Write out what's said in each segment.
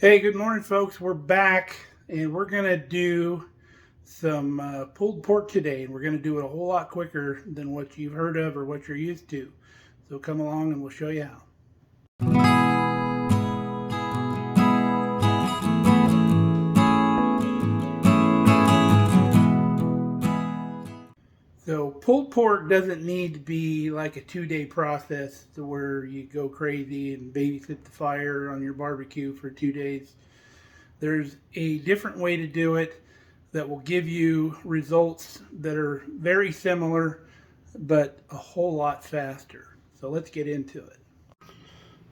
Hey, good morning, folks. We're back, and we're going to do some pulled pork today, and we're going to do it a whole lot quicker than what you've heard of or what you're used to. So come along, and we'll show you how. So pulled pork doesn't need to be like a 2-day process to where you go crazy and babysit the fire on your barbecue for 2 days. There's a different way to do it that will give you results that are very similar but a whole lot faster. So let's get into it.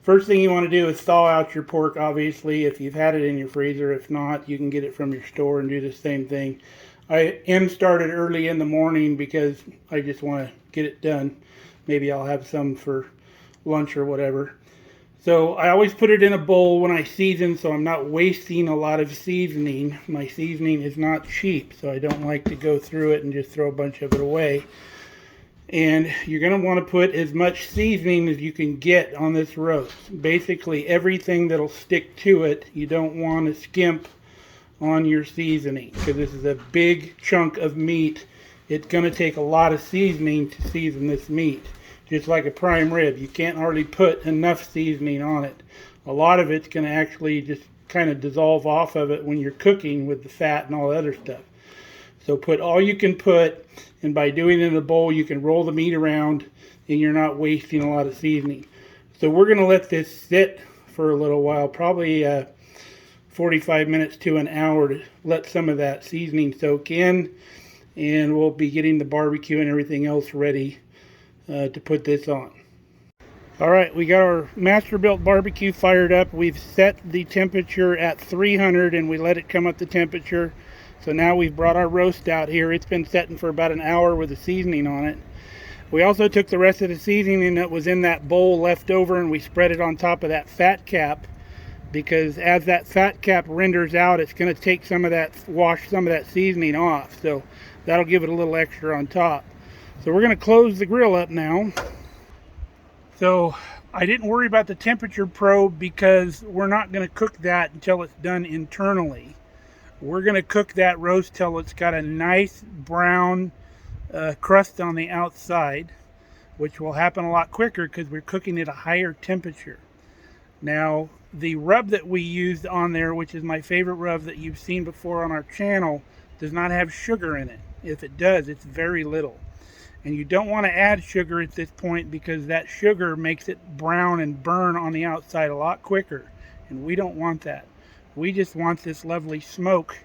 First thing you want to do is thaw out your pork, obviously, if you've had it in your freezer. If not, you can get it from your store and do the same thing. I am started early in the morning because I just want to get it done. Maybe I'll have some for lunch or whatever. So I always put it in a bowl when I season, so I'm not wasting a lot of seasoning. My seasoning is not cheap, so I don't like to go through it and just throw a bunch of it away. And you're going to want to put as much seasoning as you can get on this roast. Basically everything that'll stick to it. You don't want to skimp on your seasoning because this is a big chunk of meat. It's going to take a lot of seasoning to season this meat. Just like a prime rib, you can't hardly put enough seasoning on it. A lot of it's going to actually just kind of dissolve off of it when you're cooking with the fat and all the other stuff. So put all you can put, and by doing it in a bowl, you can roll the meat around and you're not wasting a lot of seasoning. So we're going to let this sit for a little while, probably 45 minutes to an hour, to let some of that seasoning soak in, and we'll be getting the barbecue and everything else ready to put this on. Alright, we got our Masterbuilt barbecue fired up. We've set the temperature at 300 and we let it come up to temperature. So now we've brought our roast out here. It's been setting for about an hour with the seasoning on it. We also took the rest of the seasoning that was in that bowl left over and we spread it on top of that fat cap, because as that fat cap renders out, it's going to take some of that, wash some of that seasoning off. So that'll give it a little extra on top. So we're going to close the grill up now. So I didn't worry about the temperature probe because we're not going to cook that until it's done internally. We're going to cook that roast till it's got a nice brown crust on the outside, which will happen a lot quicker because we're cooking at a higher temperature. Now, the rub that we used on there, which is my favorite rub that you've seen before on our channel, does not have sugar in it. If it does, it's very little. And you don't want to add sugar at this point because that sugar makes it brown and burn on the outside a lot quicker. And we don't want that. We just want this lovely smoke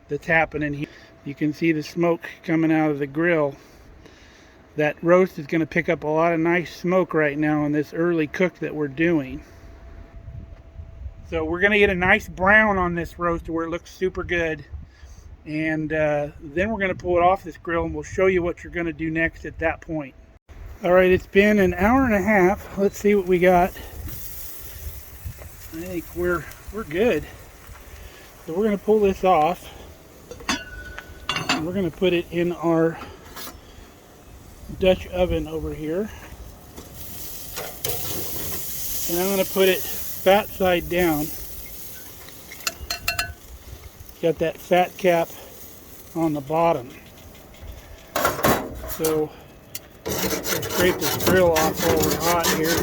that's happening here. You can see the smoke coming out of the grill. That roast is going to pick up a lot of nice smoke right now in this early cook that we're doing. So we're going to get a nice brown on this roast where it looks super good. And then we're going to pull it off this grill and we'll show you what you're going to do next at that point. Alright, it's been an hour and a half. Let's see what we got. I think we're good. So we're going to pull this off. And we're going to put it in our Dutch oven over here. And I'm going to put it fat side down. Got that fat cap on the bottom. So we'll scrape this grill off while we're hot here.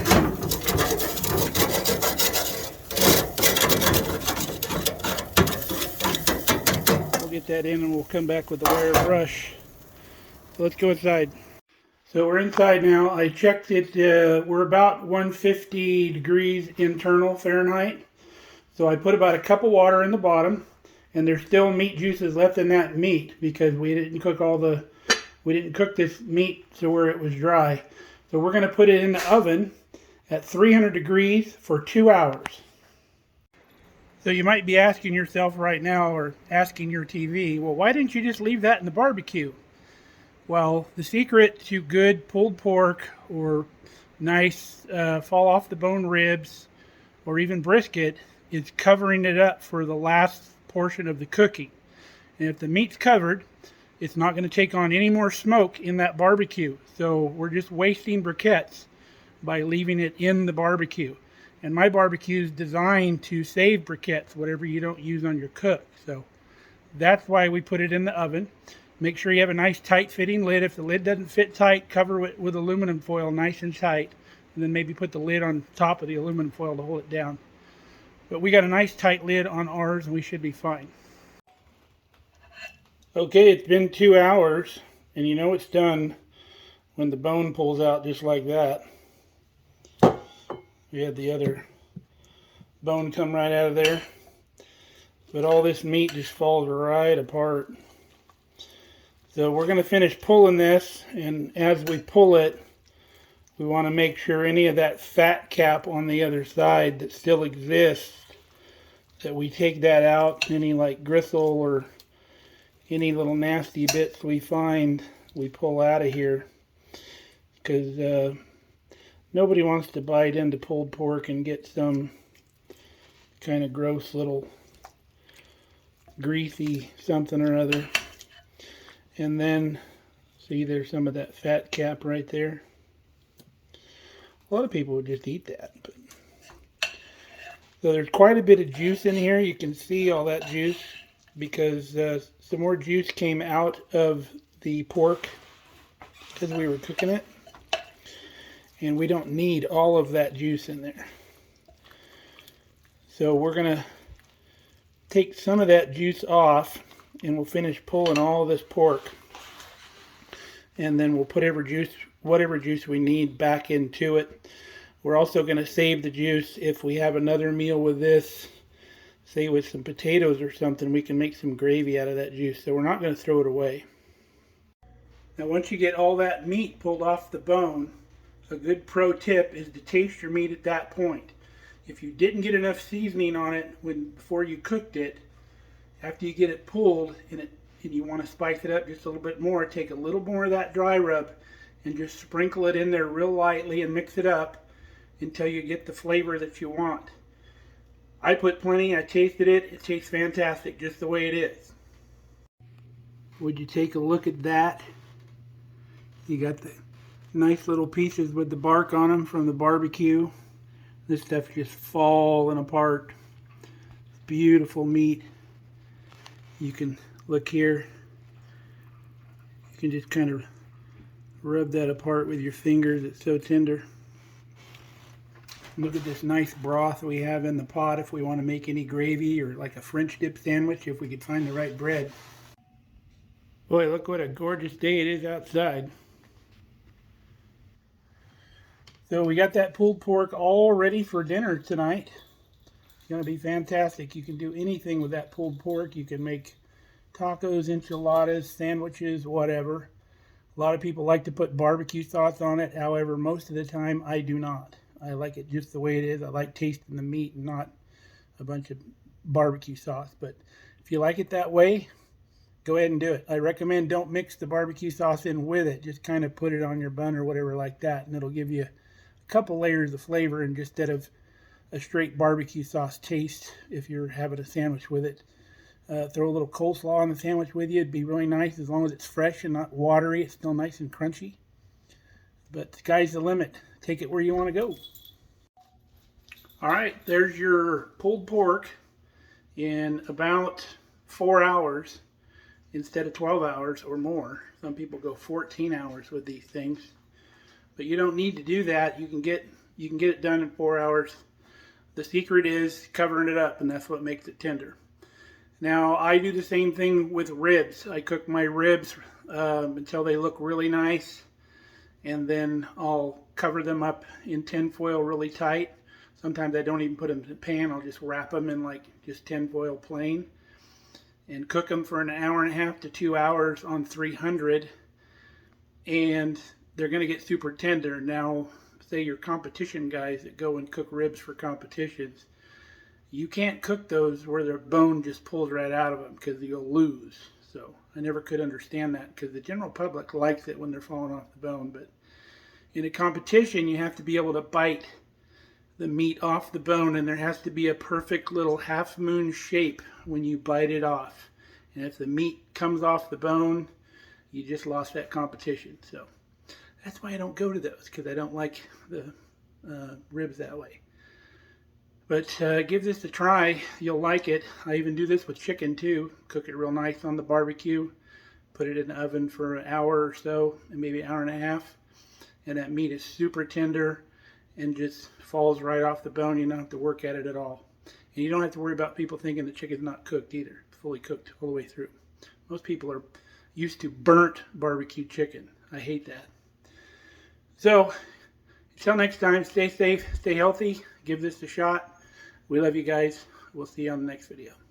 We'll get that in and we'll come back with the wire brush. So let's go inside. So we're inside now. I checked it. We're about 150 degrees internal Fahrenheit. So I put about a cup of water in the bottom. And there's still meat juices left in that meat because we didn't cook this meat to where it was dry. So we're going to put it in the oven at 300 degrees for 2 hours. So you might be asking yourself right now, or asking your TV, well, why didn't you just leave that in the barbecue? Well, the secret to good pulled pork or nice fall off the bone ribs or even brisket is covering it up for the last portion of the cooking. And if the meat's covered, it's not going to take on any more smoke in that barbecue. So we're just wasting briquettes by leaving it in the barbecue. And my barbecue is designed to save briquettes, whatever you don't use on your cook. So that's why we put it in the oven. Make sure you have a nice tight fitting lid. If the lid doesn't fit tight, cover it with aluminum foil nice and tight. And then maybe put the lid on top of the aluminum foil to hold it down. But we got a nice tight lid on ours and we should be fine. Okay, it's been 2 hours and you know it's done when the bone pulls out just like that. We had the other bone come right out of there. But all this meat just falls right apart. So we're going to finish pulling this, and as we pull it, we want to make sure any of that fat cap on the other side that still exists, that we take that out. Any like gristle or any little nasty bits we find, we pull out of here. Because nobody wants to bite into pulled pork and get some kind of gross little greasy something or other. And then, see, there's some of that fat cap right there. A lot of people would just eat that. But. So there's quite a bit of juice in here. You can see all that juice because some more juice came out of the pork because we were cooking it. And we don't need all of that juice in there. So we're going to take some of that juice off and we'll finish pulling all of this pork. And then we'll put whatever juice we need back into it. We're also going to save the juice if we have another meal with this, say with some potatoes or something, we can make some gravy out of that juice. So we're not going to throw it away. Now once you get all that meat pulled off the bone, a good pro tip is to taste your meat at that point. If you didn't get enough seasoning on it before you cooked it, after you get it pulled and you want to spice it up just a little bit more, take a little more of that dry rub and just sprinkle it in there real lightly and mix it up until you get the flavor that you want. I put plenty, I tasted it, it tastes fantastic just the way it is. Would you take a look at that? You got the nice little pieces with the bark on them from the barbecue. This stuff just falling apart. Beautiful meat. You can look here. You can just kind of rub that apart with your fingers. It's so tender. Look at this nice broth we have in the pot if we want to make any gravy or like a French dip sandwich if we could find the right bread. Boy, look what a gorgeous day it is outside. So we got that pulled pork all ready for dinner tonight. It's going to be fantastic. You can do anything with that pulled pork. You can make tacos, enchiladas, sandwiches, whatever. A lot of people like to put barbecue sauce on it. However, most of the time I do not. I like it just the way it is. I like tasting the meat and not a bunch of barbecue sauce. But if you like it that way, go ahead and do it. I recommend don't mix the barbecue sauce in with it. Just kind of put it on your bun or whatever like that, and it'll give you a couple layers of flavor instead of a straight barbecue sauce taste if you're having a sandwich with it. Throw a little coleslaw on the sandwich with you. It'd be really nice as long as it's fresh and not watery. It's still nice and crunchy. But the sky's the limit. Take it where you want to go. Alright, there's your pulled pork in about 4 hours instead of 12 hours or more. Some people go 14 hours with these things. But you don't need to do that. You can get it done in 4 hours. The secret is covering it up, and that's what makes it tender. Now, I do the same thing with ribs. I cook my ribs until they look really nice, and then I'll cover them up in tin foil really tight. Sometimes I don't even put them in the pan. I'll just wrap them in like just tin foil plain and cook them for an hour and a half to 2 hours on 300, and they're going to get super tender. Now, say your competition guys that go and cook ribs for competitions, you can't cook those where the bone just pulls right out of them because you'll lose. So I never could understand that because the general public likes it when they're falling off the bone. But in a competition, you have to be able to bite the meat off the bone, and there has to be a perfect little half moon shape when you bite it off. And if the meat comes off the bone, you just lost that competition. So that's why I don't go to those, because I don't like the ribs that way. But give this a try. You'll like it. I even do this with chicken too. Cook it real nice on the barbecue. Put it in the oven for an hour or so, and maybe an hour and a half. And that meat is super tender and just falls right off the bone. You don't have to work at it at all. And you don't have to worry about people thinking the chicken's not cooked either. It's fully cooked all the way through. Most people are used to burnt barbecue chicken. I hate that. So, until next time, stay safe, stay healthy, give this a shot. We love you guys. We'll see you on the next video.